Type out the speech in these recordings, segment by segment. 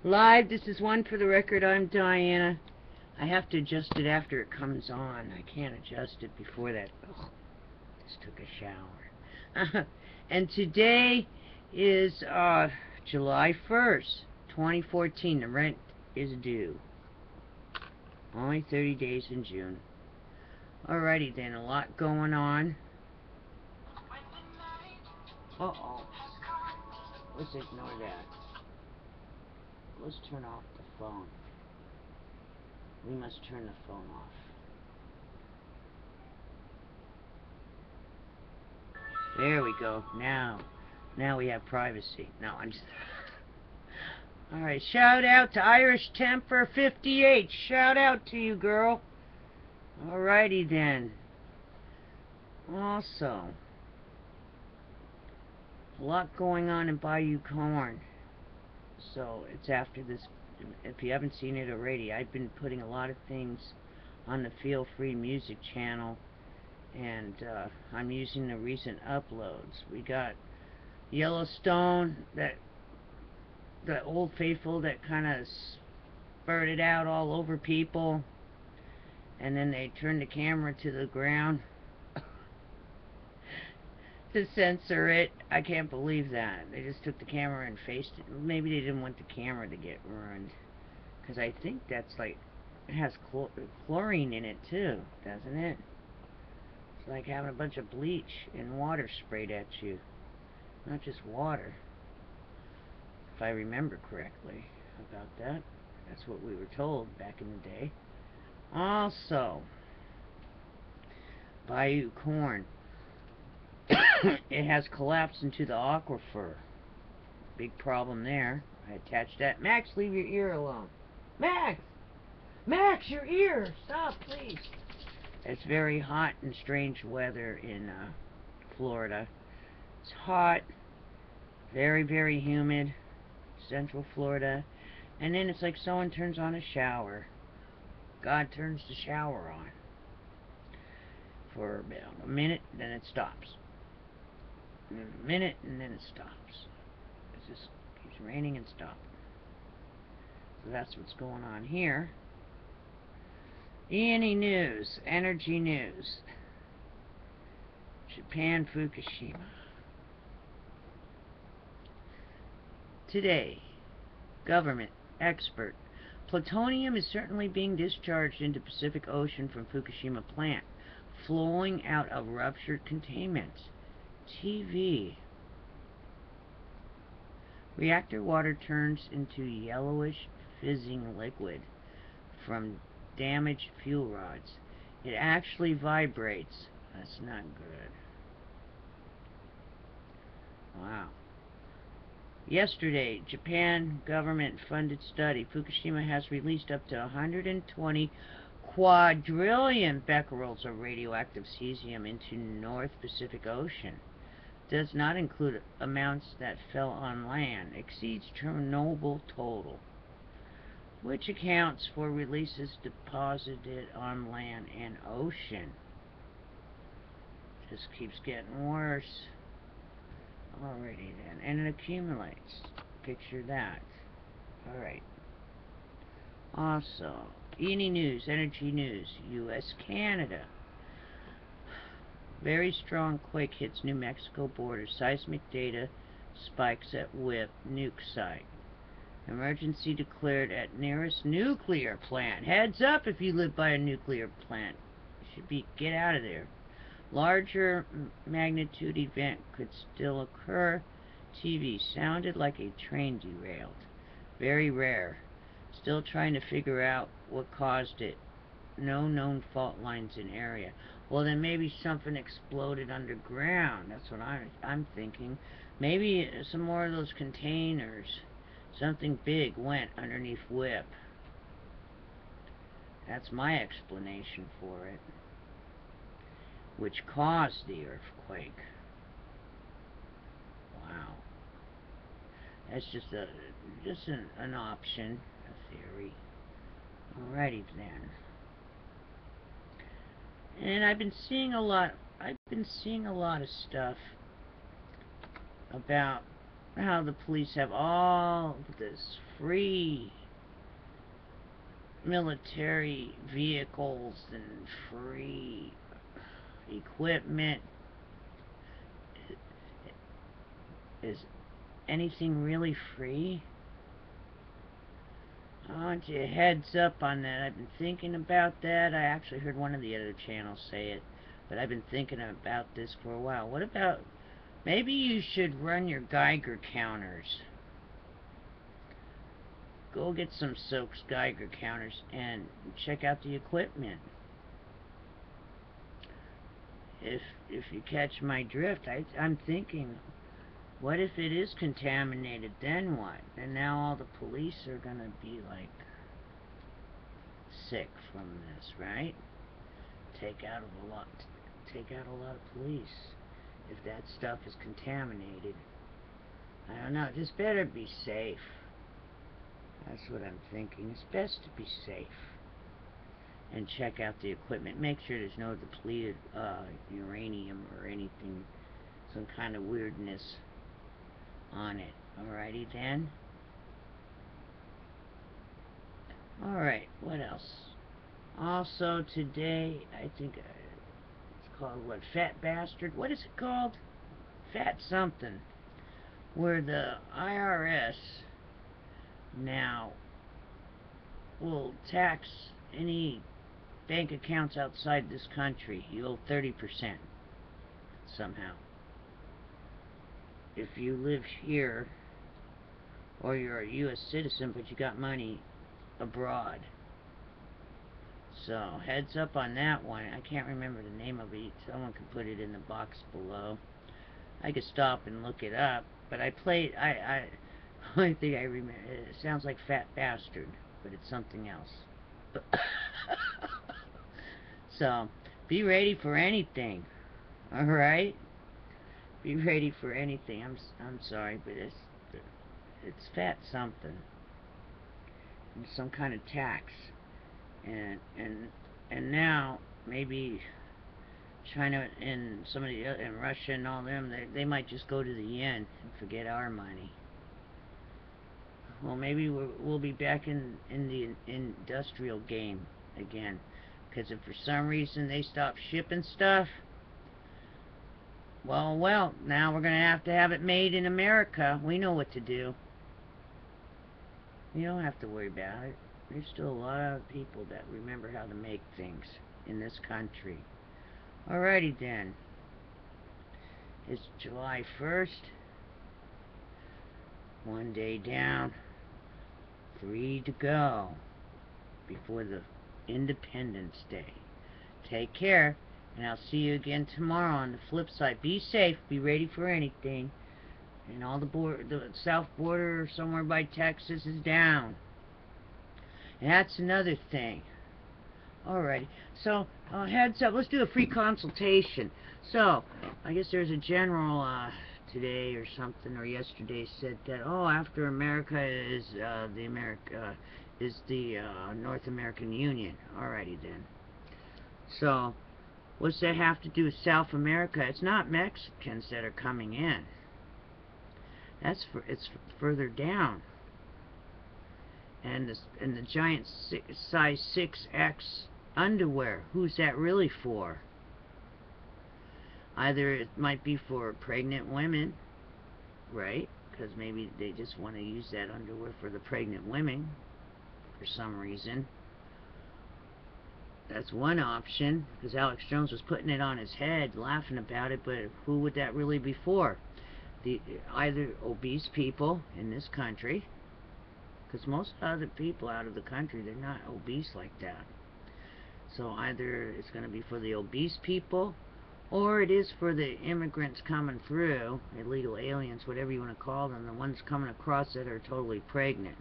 Live, this is one for the record. I'm Diana. I have to adjust it after it comes on. I can't adjust it before that. Oh, just took a shower. And today is July 1st, 2014. The rent is due. Only 30 days in June. Alrighty then, a lot going on. Uh-oh. Let's ignore that. Let's turn off the phone. We must turn the phone off. There we go. Now we have privacy. No, I'm just... Alright, shout out to Irish Temper 58. Shout out to you, girl. Alrighty then. Also, a lot going on in Bayou Corn. So it's after this. If you haven't seen it already, I've been putting a lot of things on the Feel Free Music channel, and I'm using the recent uploads. We got Yellowstone, the old faithful that kind of spurted out all over people, and then they turned the camera to the ground to censor it. I can't believe that. They just took the camera and faced it. Maybe they didn't want the camera to get ruined, because I think that's like, it has chlorine in it too, doesn't it? It's like having a bunch of bleach and water sprayed at you. Not just water, if I remember correctly about that. That's what we were told back in the day. Also, Bayou Corn. It has collapsed into the aquifer. Big problem there. I attached that. Max, leave your ear alone. Max! Max, your ear! Stop, please. It's very hot and strange weather in Florida. It's hot, very, very humid, Central Florida. And then it's like someone turns on a shower. God turns the shower on for about a minute, then it stops. A minute, and then it stops. It just keeps raining and stopping. So that's what's going on here. Any news, energy news. Japan, Fukushima. Today, government expert. Plutonium is certainly being discharged into Pacific Ocean from Fukushima plant, flowing out of ruptured containments. TV. Reactor water turns into yellowish fizzing liquid from damaged fuel rods. It actually vibrates. That's not good. Wow. Yesterday, Japan government-funded study. Fukushima has released up to 120 quadrillion becquerels of radioactive cesium into North Pacific Ocean. Does not include amounts that fell on land, exceeds Chernobyl total, which accounts for releases deposited on land and ocean. Just keeps getting worse. Alrighty then, and it accumulates. Picture that. Alright. Also, any news, energy news, U.S., Canada. Very strong quake hits New Mexico border. Seismic data spikes at WIP nuke site. Emergency declared at nearest nuclear plant. Heads up if you live by a nuclear plant. You should get out of there. Larger magnitude event could still occur. TV sounded like a train derailed. Very rare. Still trying to figure out what caused it. No known fault lines in area. Well, then maybe something exploded underground. That's what I'm thinking. Maybe some more of those containers. Something big went underneath WIP. That's my explanation for it. Which caused the earthquake. Wow. That's just an option, a theory. Alrighty then. And I've been seeing a lot of stuff about how the police have all this free military vehicles and free equipment. Is anything really free? I want you a heads up on that. I've been thinking about that. I actually heard one of the other channels say it, but I've been thinking about this for a while. What about, maybe you should run your Geiger counters. Go get some Soaks Geiger counters and check out the equipment. If you catch my drift, I'm thinking, what if it is contaminated? Then what? And now all the police are gonna be like sick from this, right? Take out a lot of police if that stuff is contaminated. I don't know. Just better be safe. That's what I'm thinking. It's best to be safe. And check out the equipment. Make sure there's no depleted uranium or anything, some kind of weirdness on it. Alrighty then. Alright, what else? Also today, I think it's called, what, Fat Bastard? What is it called? Fat something. Where the IRS now will tax any bank accounts outside this country. You owe 30% somehow. If you live here, or you're a U.S. citizen, but you got money abroad. So, heads up on that one. I can't remember the name of it. Someone can put it in the box below. I could stop and look it up, but I played, only thing I remember, it sounds like Fat Bastard, but it's something else. So, be ready for anything. Alright? Be ready for anything. I'm sorry, but it's fat something. It's some kind of tax. And now maybe China and somebody and Russia and all them, they might just go to the yen and forget our money. Well, maybe we'll be back in the industrial game again, because if for some reason they stop shipping stuff, well, now we're going to have it made in America. We know what to do. You don't have to worry about it. There's still a lot of people that remember how to make things in this country. Alrighty then. It's July 1st. One day down. 3 to go before the Independence Day. Take care, and I'll see you again tomorrow on the flip side. Be safe, be ready for anything. And all the south border somewhere by Texas is down. And that's another thing. Alrighty, so heads up, let's do a free consultation. So, I guess there's a general today or something, or yesterday, said that, after America is the North American Union. Alrighty then. So, what's that have to do with South America? It's not Mexicans that are coming in. It's further down. And the giant size 6X underwear. Who's that really for? Either it might be for pregnant women, right? Because maybe they just want to use that underwear for the pregnant women for some reason. That's one option, because Alex Jones was putting it on his head, laughing about it, but who would that really be for? Either obese people in this country, because most other people out of the country, they're not obese like that. So either it's going to be for the obese people, or it is for the immigrants coming through, illegal aliens, whatever you want to call them, the ones coming across that are totally pregnant.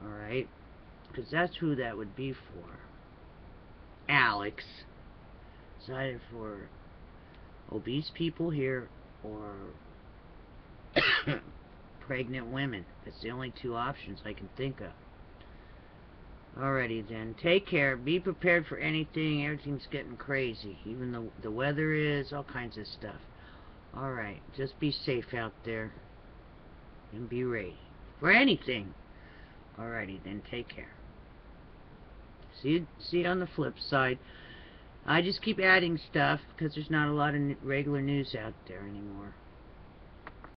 Alright? Because that's who that would be for. Alex. It's either for obese people here, or pregnant women. That's the only two options I can think of. Alrighty then. Take care. Be prepared for anything. Everything's getting crazy. Even the weather is. All kinds of stuff. Alright, just be safe out there. And be ready for anything. Alrighty then, take care. See you on the flip side. I just keep adding stuff because there's not a lot of regular news out there anymore.